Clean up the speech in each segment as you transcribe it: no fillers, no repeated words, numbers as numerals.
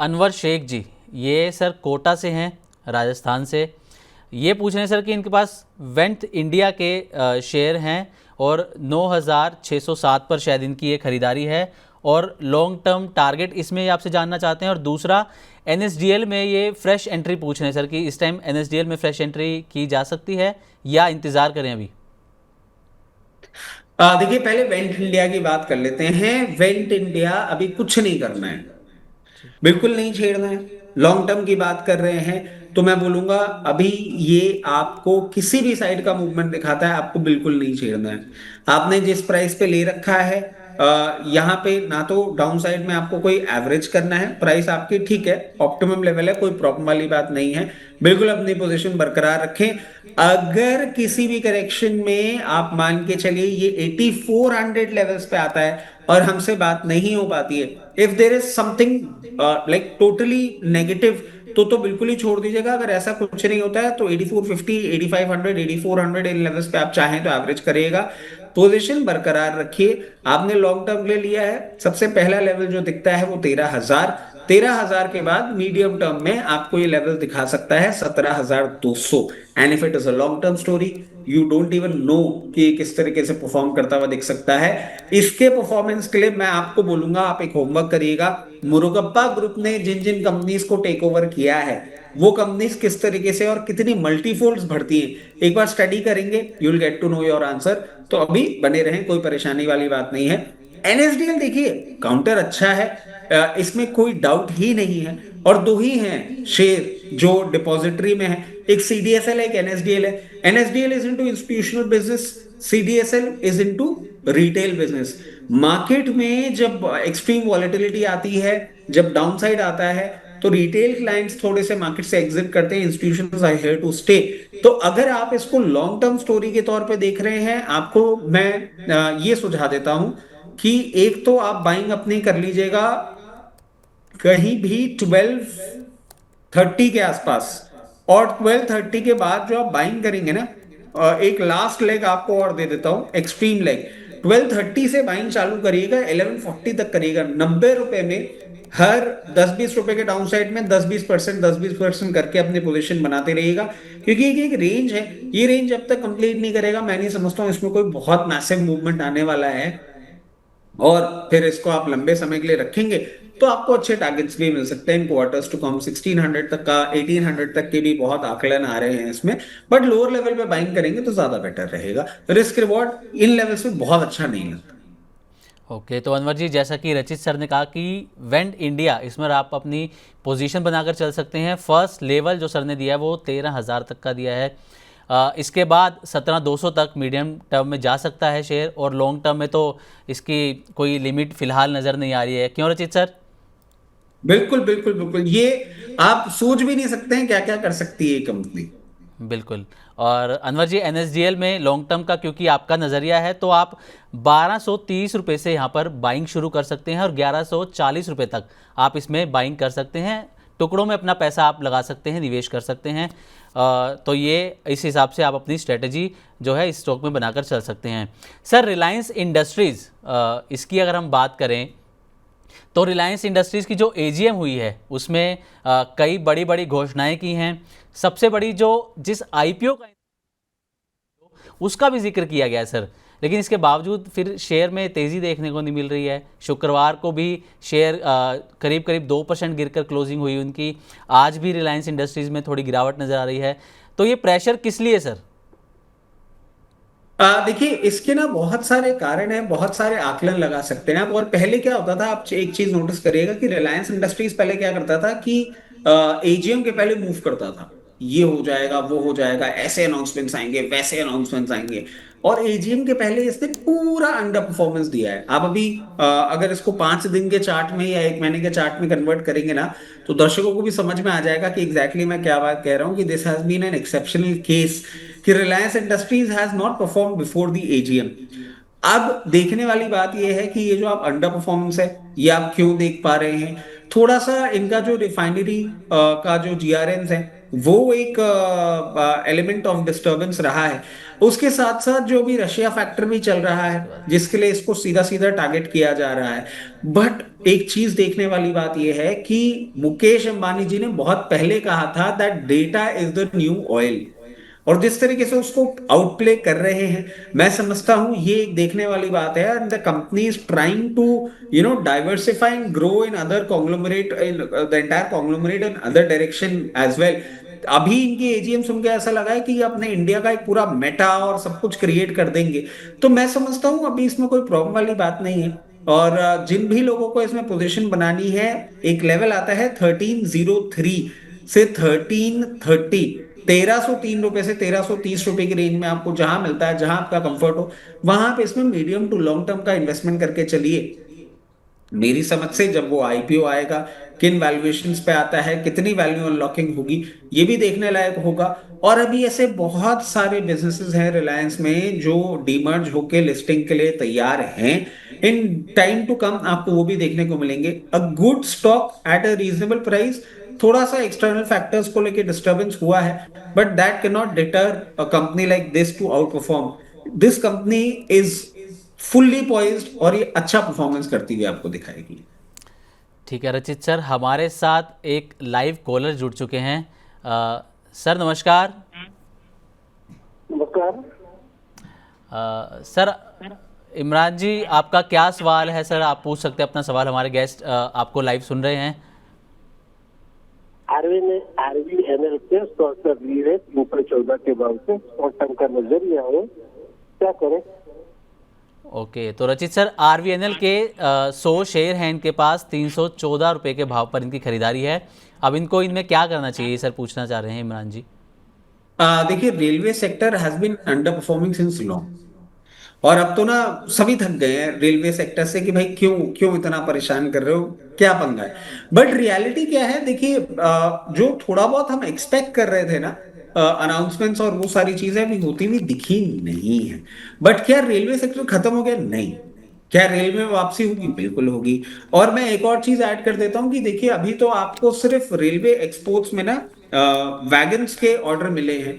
अनवर शेख जी, ये सर कोटा से हैं, राजस्थान से। ये पूछ रहे हैं सर कि इनके पास वेंट इंडिया के शेयर हैं और 9,607 पर शायद इनकी ये खरीदारी है और लॉन्ग टर्म टारगेट इसमें ये आपसे जानना चाहते हैं। और दूसरा, एनएसडीएल में ये फ्रेश एंट्री पूछ रहे हैं सर कि इस टाइम एनएसडीएल में फ्रेश एंट्री की जा सकती है या इंतज़ार करें अभी। देखिए, पहले वेंट इंडिया की बात कर लेते हैं। वेंट इंडिया अभी कुछ नहीं करना है, जी। बिल्कुल नहीं छेड़ना है। लॉन्ग टर्म की बात कर रहे हैं तो मैं बोलूंगा अभी ये आपको किसी भी साइड का मूवमेंट दिखाता है, आपको बिल्कुल नहीं छेड़ना है। आपने जिस प्राइस पे ले रखा है, यहाँ पे ना तो डाउन साइड में आपको कोई एवरेज करना है। प्राइस आपकी ठीक है, ऑप्टिमम लेवल है, कोई प्रॉब्लम वाली बात नहीं है। बिल्कुल अपनी पोजीशन बरकरार रखें। अगर किसी भी करेक्शन में आप मान के चलिए ये 8400 लेवल्स पे आता है और हमसे बात नहीं हो पाती है, if there is something like totally negative, तो बिल्कुल ही छोड़ दीजिएगा। अगर ऐसा कुछ नहीं होता है तो 8450, 8500, 8400 इन लेवल्स पे आप चाहें तो एवरेज करिएगा। पोजीशन बरकरार रखिए। आपने लॉन्ग टर्म ले लिया है, सबसे पहला लेवल जो दिखता है वो 13,000। 13,000 के बाद मीडियम टर्म में आपको ये लेवल दिखा सकता है 17,200। And if it is a long term story, you don't even know कि ये किस तरीके से परफॉर्म करता हुआ दिख सकता है। इसके परफॉर्मेंस के लिए मैं आपको बोलूंगा आप एक होमवर्क करिएगा। मुरुगप्पा ग्रुप ने जिन जिन कंपनीज को टेक ओवर किया है, वो कंपनीज किस तरीके से और कितनी मल्टीफोल्ड्स बढ़ती हैं, एक बार स्टडी करेंगे, you will get to know your answer. तो अभी बने रहें, कोई परेशानी वाली बात नहीं है। एनएसडीएल देखिए, काउंटर अच्छा है, इसमें कोई डाउट ही नहीं है। और दो ही हैं शेयर जो डिपॉजिटरी में है, एक सीडीएसएल है, एक एनएसडीएल है। NSDL is into institutional business, CDSL is into retail business. Market में जब एक्सट्रीम वॉलेटिलिटी आती है, जब डाउनसाइड आता है, तो रिटेल क्लाइंट्स थोड़े से मार्केट से एग्जिट करते हैं, institutions are here to stay. तो अगर आप इसको लॉन्ग टर्म स्टोरी के तौर पे देख रहे हैं, आपको मैं ये सुझा देता हूं कि एक तो आप बाइंग अपनी कर लीजिएगा कहीं भी 1230 के आसपास। और 1230 के बाद जो आप बाइंग करेंगे ना, एक लास्ट लेग आपको और दे देता हूं, एक्सट्रीम लेग। 1230 से बाइंग चालू करिएगा, 1140 तक करिएगा। 90 रुपए में हर 10-20 रुपए के डाउन साइड में 10-20%, 10-20% करके अपनी पोजीशन बनाते रहिएगा। क्योंकि एक रेंज है, ये रेंज जब तक कंप्लीट नहीं करेगा, मैं नहीं समझता हूं इसमें कोई बहुत मैसिव मूवमेंट आने वाला है। और फिर इसको आप लंबे समय के लिए रखेंगे तो आपको अच्छे टारगेट्स भी मिल सकते हैं इन क्वार्टर्स टू कम। 1600 तक का, 1800 तक के भी बहुत आकलन आ रहे हैं इसमें। बट लोअर लेवल पे बाइंग करेंगे तो ज्यादा बेटर रहेगा। रिस्क रिवॉर्ड इन लेवल्स पे बहुत अच्छा नहीं लगता। ओके, तो अनवर जी, जैसा कि रचित सर ने कहा कि वेंट इंडिया, इसमें आप अपनी पोजीशन बनाकर चल सकते हैं। फर्स्ट लेवल जो सर ने दिया है वो 13,000 तक का दिया है। इसके बाद 17,200 तक मीडियम टर्म में जा सकता है शेयर, और लॉन्ग टर्म में तो इसकी कोई लिमिट फिलहाल नज़र नहीं आ रही है। क्यों रचित सर? बिल्कुल बिल्कुल बिल्कुल, ये आप सोच भी नहीं सकते हैं क्या क्या कर सकती है ये कंपनी। बिल्कुल। और अनवर जी, एनएसडीएल में लॉन्ग टर्म का क्योंकि आपका नज़रिया है, तो आप 1230 रुपये से यहाँ पर बाइंग शुरू कर सकते हैं और 1140 रुपये तक आप इसमें बाइंग कर सकते हैं। टुकड़ों में अपना पैसा आप लगा सकते हैं, निवेश कर सकते हैं। तो ये इस हिसाब से आप अपनी स्ट्रेटजी जो है इस स्टॉक में बनाकर चल सकते हैं। सर, रिलायंस इंडस्ट्रीज़, इसकी अगर हम बात करें तो रिलायंस इंडस्ट्रीज़ की जो एजीएम हुई है उसमें कई बड़ी बड़ी घोषणाएं की हैं। सबसे बड़ी जो जिस आईपीओ का उसका भी जिक्र किया गया है सर, लेकिन इसके बावजूद फिर शेयर में तेज़ी देखने को नहीं मिल रही है। शुक्रवार को भी शेयर करीब करीब 2% गिरकर क्लोजिंग हुई उनकी। आज भी रिलायंस इंडस्ट्रीज़ में थोड़ी गिरावट नज़र आ रही है। तो ये प्रेशर किस लिए सर? देखिए, इसके ना बहुत सारे कारण हैं, बहुत सारे आकलन लगा सकते हैं आप। और पहले क्या होता था, आप एक चीज नोटिस करिएगा कि रिलायंस इंडस्ट्रीज पहले क्या करता था कि एजीएम के पहले मूव करता था, ये हो जाएगा, वो हो जाएगा, ऐसे अनाउंसमेंट्स आएंगे, वैसे अनाउंसमेंट्स आएंगे। और एजीएम के पहले इसने पूरा अंडर परफॉर्मेंस दिया है। आप अभी अगर इसको 5 दिन के चार्ट में या 1 महीने के चार्ट में कन्वर्ट करेंगे ना, तो दर्शकों को भी समझ में आ जाएगा कि एग्जैक्टली मैं क्या बात कह रहा हूँ, कि this has been an exceptional case कि Reliance Industries has not perform before the AGM. अब देखने वाली बात यह है कि ये जो आप अंडर परफॉर्मेंस है, ये आप क्यों देख पा रहे हैं। थोड़ा सा इनका जो रिफाइनरी का जो जीआरएन है वो एक एलिमेंट ऑफ डिस्टरबेंस रहा है। उसके साथ साथ जो भी रशिया फैक्टर भी चल रहा है, उसके बाद जिसके लिए इसको सीधा सीधा टारगेट किया जा रहा है। बट एक चीज देखने वाली बात यह है कि मुकेश अंबानी जी ने बहुत पहले कहा था that data is the new oil, और जिस तरीके से उसको आउटप्ले कर रहे हैं, मैं समझता हूं ये एक देखने वाली बात है। And the company is trying to diversify and grow in other conglomerate, in the entire conglomerate in other direction as well. अभी इनकी एजीएम सुन के ऐसा लगा है कि ये अपने इंडिया का एक पूरा मेटा और सब कुछ क्रिएट कर देंगे। तो मैं समझता हूं अभी इसमें कोई प्रॉब्लम वाली बात नहीं है। और जिन भी लोगों को इसमें पोजीशन बनानी है, एक लेवल आता है 1303 से 1330, 1303 रुपए से 1330 रुपए की रेंज में आपको जहां मिलता है, जहां आपका कंफर्ट हो, वहां पे इसमें मीडियम टू लॉन्ग टर्म का इन्वेस्टमेंट करके चलिए। मेरी समझ से जब वो आईपीओ आएगा, किन वैल्यूएशंस पे आता है, कितनी वैल्यू अनलॉकिंग होगी, ये भी देखने लायक होगा। और अभी ऐसे बहुत सारे बिजनेसेस हैं रिलायंस में जो डीमर्ज होके लिस्टिंग के लिए तैयार हैं। इन टाइम टू कम आपको वो भी देखने को मिलेंगे। A good stock at a reasonable price. थोड़ा सा एक्सटर्नल फैक्टर्स को लेके डिस्टरबेंस हुआ है, but that can not deter a company like this to outperform. This company is fully poised और ये अच्छा परफॉर्मेंस करती हुई आपको दिखाएगी। ठीक है रचित सर, हमारे साथ एक लाइव कॉलर जुड़ चुके हैं। सर नमस्कार। नमस्कार। सर इमरान जी, आपका क्या सवाल है सर? आप पूछ सकते हैं अपना सवाल, हमारे गेस्ट आपको लाइव सुन रहे हैं। आरवीएनएल के स्टॉक का व्यू है 314 के भाव से, शॉर्ट टर्म का नजरिया है, क्या करें? ओके, तो रचित सर आरवीएनएल के 100 शेयर हैं इनके पास, 314 रुपये के भाव पर इनकी खरीदारी है। अब इनको इनमें क्या करना चाहिए सर, पूछना चाह रहे हैं इमरान जी। देखिए, railway sector has been underperforming since long, और अब तो ना सभी थक गए हैं रेलवे सेक्टर से कि भाई क्यों क्यों इतना परेशान कर रहे हो, क्या पंगा है। बट रियलिटी क्या है, देखिए, जो थोड़ा बहुत हम एक्सपेक्ट कर रहे थे ना, अनाउंसमेंट्स और वो सारी चीजें अभी होती हुई दिखी नहीं है। बट क्या रेलवे सेक्टर खत्म हो गया? नहीं। क्या रेलवे में वापसी होगी? बिल्कुल होगी। और मैं एक और चीज ऐड कर देता हूं कि देखिए, अभी तो आपको सिर्फ रेलवे एक्सपोर्ट्स में ना वैगन्स के ऑर्डर मिले हैं,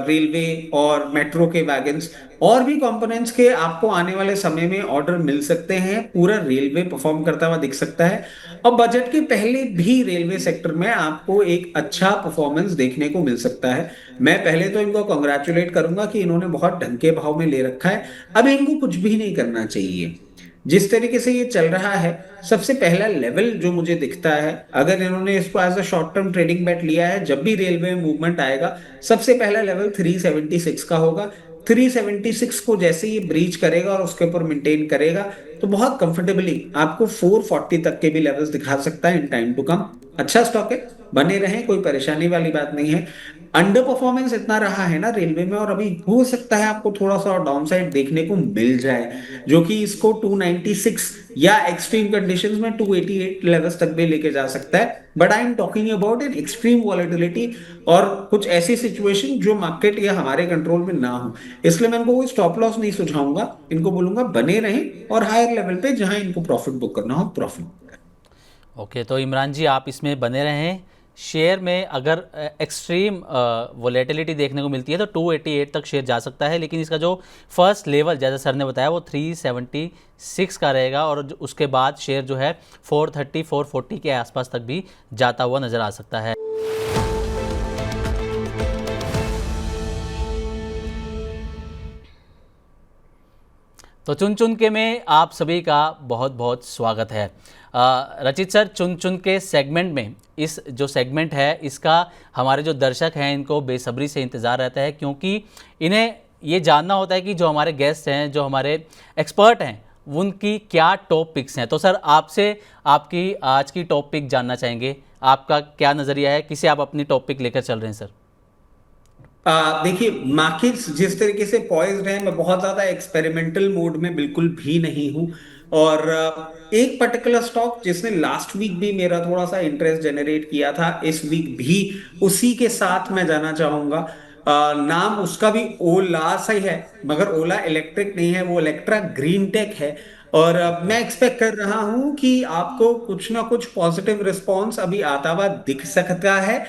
रेलवे और मेट्रो के वैगन्स। और भी कंपोनेंट्स के आपको आने वाले समय में ऑर्डर मिल सकते हैं। पूरा रेलवे परफॉर्म करता हुआ दिख सकता है। और बजट के पहले भी रेलवे सेक्टर में आपको एक अच्छा परफॉर्मेंस देखने को मिल सकता है। मैं पहले तो इनको कॉन्ग्रेचुलेट करूंगा कि इन्होंने बहुत ढंग के भाव में ले रखा है। अब इनको कुछ भी नहीं करना चाहिए। जिस तरीके से ये चल रहा है, सबसे पहला लेवल जो मुझे दिखता है, अगर इन्होंने इसको as a short term trading bet लिया है, जब भी रेलवे में मूवमेंट आएगा, सबसे पहला लेवल 376 का होगा। 376 को जैसे ही ब्रीच करेगा और उसके ऊपर मेंटेन करेगा, तो बहुत कंफर्टेबली आपको 440 तक के भी लेवल्स दिखा सकता है इन टाइम टू कम। अच्छा स्टॉक है, बने रहें, कोई परेशानी वाली बात नहीं है। अंडर परफॉर्मेंस इतना रहा है ना रेलवे में, और अभी हो सकता है आपको थोड़ा सा डाउन साइड देखने को मिल जाए, जो कि इसको 296 या एक्सट्रीम कंडीशंस में 288 लेवल्स तक भी लेके जा सकता है। But I am talking about in extreme volatility, और कुछ ऐसी सिचुएशन जो मार्केट या हमारे कंट्रोल में ना हो। इसलिए मैं इनको कोई स्टॉप लॉस नहीं सुझाऊंगा, इनको बोलूंगा बने रहें और हायर लेवल पे जहां इनको प्रॉफिट बुक करना हो प्रॉफिट। ओके, तो इमरान जी आप इसमें बने रहें। शेयर में अगर एक्सट्रीम वोलेटिलिटी देखने को मिलती है तो 288 तक शेयर जा सकता है, लेकिन इसका जो फर्स्ट लेवल जैसा सर ने बताया वो 376 का रहेगा, और उसके बाद शेयर जो है 430 440 के आसपास तक भी जाता हुआ नज़र आ सकता है। तो चुन चुन के में आप सभी का बहुत बहुत स्वागत है। रचित सर, चुन चुन के सेगमेंट में, इस जो सेगमेंट है इसका हमारे जो दर्शक हैं इनको बेसब्री से इंतज़ार रहता है, क्योंकि इन्हें ये जानना होता है कि जो हमारे गेस्ट हैं, जो हमारे एक्सपर्ट हैं, उनकी क्या टॉप पिक्स हैं। तो सर आपसे आपकी आज की टॉप पिक जानना चाहेंगे, आपका क्या नज़रिया है, किसे आप अपनी टॉप पिक लेकर चल रहे हैं सर? देखिए, मार्केट्स जिस तरीके से पॉइज्ड हैं, मैं बहुत ज्यादा एक्सपेरिमेंटल मोड में बिल्कुल भी नहीं हूं। और एक पर्टिकुलर स्टॉक जिसने लास्ट वीक भी मेरा थोड़ा सा इंटरेस्ट जनरेट किया था, इस वीक भी उसी के साथ मैं जाना चाहूंगा। नाम उसका भी ओला सा ही है, मगर ओला इलेक्ट्रिक नहीं है, वो इलेक्ट्रा ग्रीन टेक है। और मैं एक्सपेक्ट कर रहा हूं कि आपको कुछ ना कुछ पॉजिटिव रिस्पॉन्स अभी आता हुआ दिख सकता है।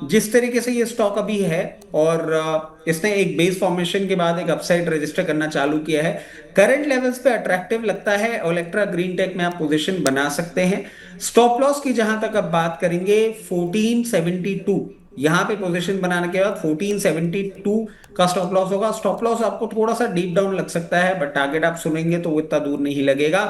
जिस तरीके से ये स्टॉक अभी है, और इसने एक बेस फॉर्मेशन के बाद एक अपसाइड रजिस्टर करना चालू किया है, करंट लेवल्स पे अट्रैक्टिव लगता है। ओलेक्ट्रा ग्रीन टेक में आप पोजीशन बना सकते हैं। स्टॉप लॉस की जहां तक अब बात करेंगे, 1472 यहां पे पोजीशन बनाने के बाद 1472 का स्टॉप लॉस होगा। स्टॉप लॉस आपको थोड़ा सा डीप डाउन लग सकता है, बट टारगेट आप सुनेंगे तो वो इतना दूर नहीं लगेगा।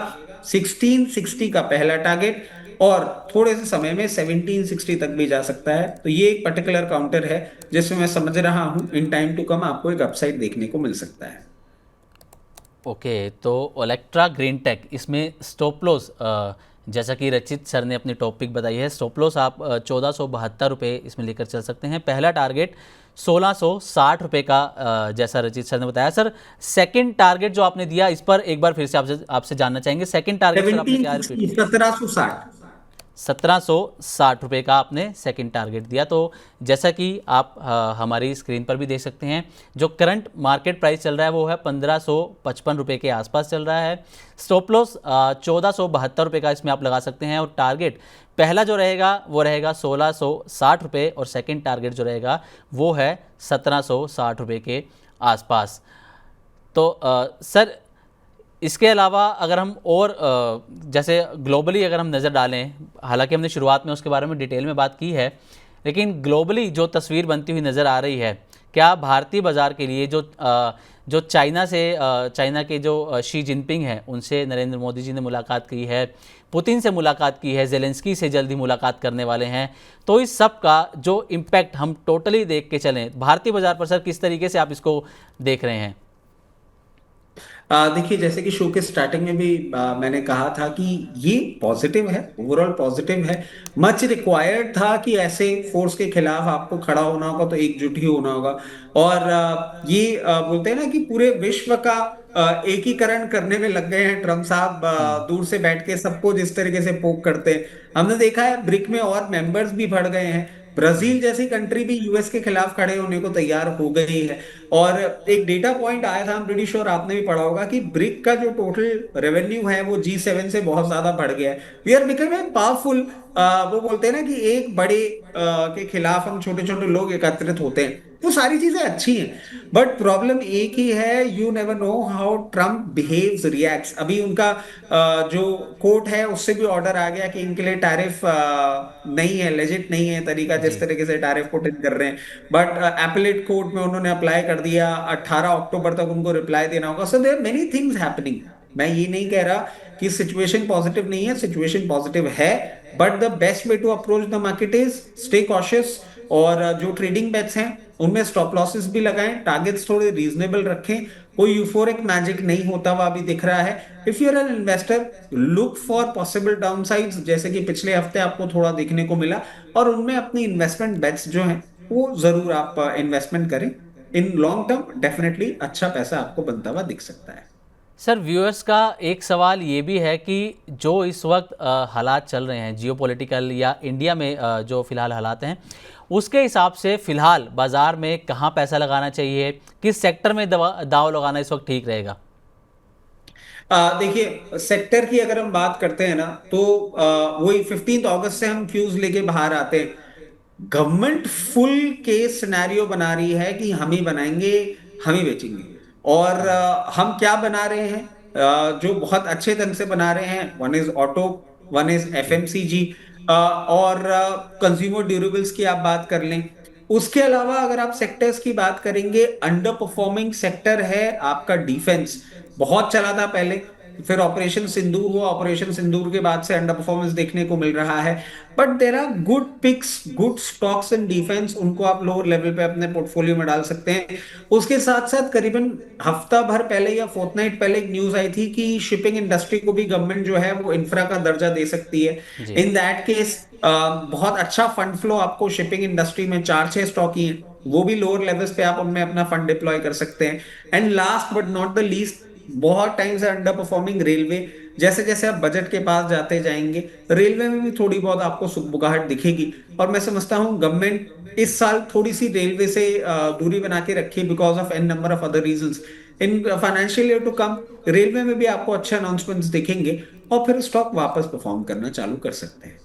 1660 का पहला टारगेट, और थोड़े से समय में 1760 तक भी जा सकता है। तो ये एक पर्टिकुलर काउंटर है जिसमें मैं समझ रहा हूं इन टाइम टू कम आपको एक अपसाइड देखने को मिल सकता है। ओके, तो ओलेक्ट्रा ग्रीन टेक, इसमें स्टॉप लॉस जैसा कि रचित सर ने अपनी टॉपिक बताई है, स्टॉप लॉस आप 1472 रुपये इसमें लेकर चल सकते हैं। पहला टारगेट 1660 रुपये का, जैसा रचित सर ने बताया। सर सेकंड टारगेट जो आपने दिया, इस पर एक बार फिर से आपसे जानना चाहेंगे, सेकंड टारगेट सर आपने क्या रिपीट किया? 1760। 1760 रुपये का आपने सेकंड टारगेट दिया। तो जैसा कि आप हमारी स्क्रीन पर भी देख सकते हैं, जो करंट मार्केट प्राइस चल रहा है वो है 1555 रुपये के आसपास चल रहा है। स्टॉप लॉस 1472 रुपये का इसमें आप लगा सकते हैं, और टारगेट पहला जो रहेगा वो रहेगा 1660 रुपये, और सेकंड टारगेट जो रहेगा वो है 1760 रुपये के आसपास। तो सर, इसके अलावा अगर हम और जैसे ग्लोबली अगर हम नज़र डालें, हालांकि हमने शुरुआत में उसके बारे में डिटेल में बात की है, लेकिन ग्लोबली जो तस्वीर बनती हुई नज़र आ रही है, क्या भारतीय बाज़ार के लिए जो चाइना के जो शी जिनपिंग हैं, उनसे नरेंद्र मोदी जी ने मुलाकात की है, पुतिन से मुलाकात की है, जेलेंस्की से जल्दी मुलाकात करने वाले हैं, तो इस सब का जो इम्पैक्ट हम टोटली देख के चलें भारतीय बाज़ार पर, सर किस तरीके से आप इसको देख रहे हैं? देखिए, जैसे कि शो के स्टार्टिंग में भी मैंने कहा था कि ये पॉजिटिव है, ओवरऑल पॉजिटिव है। मच रिक्वायर्ड था कि ऐसे फोर्स के खिलाफ आपको खड़ा होना होगा, तो एकजुट ही होना होगा। और ये बोलते हैं ना कि पूरे विश्व का एकीकरण करने में लग गए हैं ट्रम्प साहब। दूर से बैठ के सबको जिस तरीके से पोक करते हैं, हमने देखा है ब्रिक में और मेंबर्स भी बढ़ गए हैं। ब्राजील जैसी कंट्री भी यूएस के खिलाफ खड़े होने को तैयार हो गई है। और एक डेटा पॉइंट आया था, प्रीटी श्योर आपने भी पढ़ा होगा, कि ब्रिक का जो टोटल रेवेन्यू है वो G7 से बहुत ज्यादा बढ़ गया है। We are becoming powerful. वो बोलते हैं ना कि एक बड़े के खिलाफ हम छोटे छोटे लोग एकत्रित होते हैं। वो सारी चीजें अच्छी हैं, बट प्रॉब्लम एक ही है, you never know how Trump behaves, reacts. अभी उनका जो कोर्ट है उससे भी ऑर्डर आ गया कि इनके लिए टैरिफ नहीं है, लेजिट नहीं है तरीका जिस जी तरीके से टैरिफ पुट इन कर रहे हैं। बट एपेलेट कोर्ट में उन्होंने अप्लाई कर दिया, 18 अक्टूबर तक उनको रिप्लाई देना होगा। So there many things happening. मैं ये नहीं कह रहा कि सिचुएशन पॉजिटिव नहीं है, सिचुएशन पॉजिटिव है, but the best way to approach the market is stay cautious. और जो ट्रेडिंग बेट्स हैं उनमें स्टॉप लॉसेस भी लगाएं, टारगेट्स थोड़े रीजनेबल रखें। कोई यूफोरिक मैजिक नहीं होता हुआ अभी दिख रहा है। If you are an investor, look for possible downsides, जैसे कि पिछले हफ्ते आपको थोड़ा देखने को मिला, और उनमें अपनी इन्वेस्टमेंट बेट्स जो हैं वो जरूर आप इन्वेस्टमेंट करें। इन लॉन्ग टर्म डेफिनेटली अच्छा पैसा आपको बनता हुआ दिख सकता है। सर, व्यूअर्स का एक सवाल ये भी है कि जो इस वक्त हालात चल रहे हैं जियोपॉलिटिकल, या इंडिया में जो फिलहाल हालात हैं, उसके हिसाब से फिलहाल बाज़ार में कहाँ पैसा लगाना चाहिए, किस सेक्टर में दाव लगाना इस वक्त ठीक रहेगा? देखिए, सेक्टर की अगर हम बात करते हैं ना, तो वही 15 अगस्त से हम क्यूज लेके बाहर आते हैं। गवर्नमेंट फुल केस सिनेरियो बना रही है कि हम ही बनाएंगे, हम ही बेचेंगे। और हम क्या बना रहे हैं, जो बहुत अच्छे ढंग से बना रहे हैं, one is auto, one is जी एफएमसीजी, और कंज्यूमर ड्यूरेबल्स की आप बात कर लें। उसके अलावा अगर आप सेक्टर्स की बात करेंगे, अंडर परफॉर्मिंग सेक्टर है आपका डिफेंस। बहुत चला था पहले, फिर ऑपरेशन सिंदूर हुआ, ऑपरेशन सिंदूर के बाद से अंडर परफॉर्मेंस देखने को मिल रहा है। But there are good picks, good stocks in defence, उनको आप लोअर लेवल पे अपने पोर्टफोलियो में डाल सकते हैं। उसके साथ साथ करीबन हफ्ता भर पहले या फोर्टनाइट पहले एक न्यूज आई थी कि शिपिंग इंडस्ट्री को भी गवर्नमेंट जो है वो इंफ्रा का दर्जा दे सकती है। जी इन दैट केस बहुत अच्छा फंड फ्लो आपको शिपिंग इंडस्ट्री में 4-6 स्टॉक ही है, वो भी लोअर लेवल्स पे आप उनमें अपना फंड डिप्लॉय कर सकते हैं। And last but not the least, बहुत टाइम से अंडर परफॉर्मिंग रेलवे। जैसे जैसे आप बजट के पास जाते जाएंगे, रेलवे में भी थोड़ी बहुत आपको सुगबुगाहट दिखेगी। और मैं समझता हूं गवर्नमेंट इस साल थोड़ी सी रेलवे से दूरी बना के रखी, because of an number of other reasons. In financial year to come railway में भी आपको अच्छे अनाउंसमेंट्स दिखेंगे और फिर स्टॉक वापस परफॉर्म करना चालू कर सकते हैं।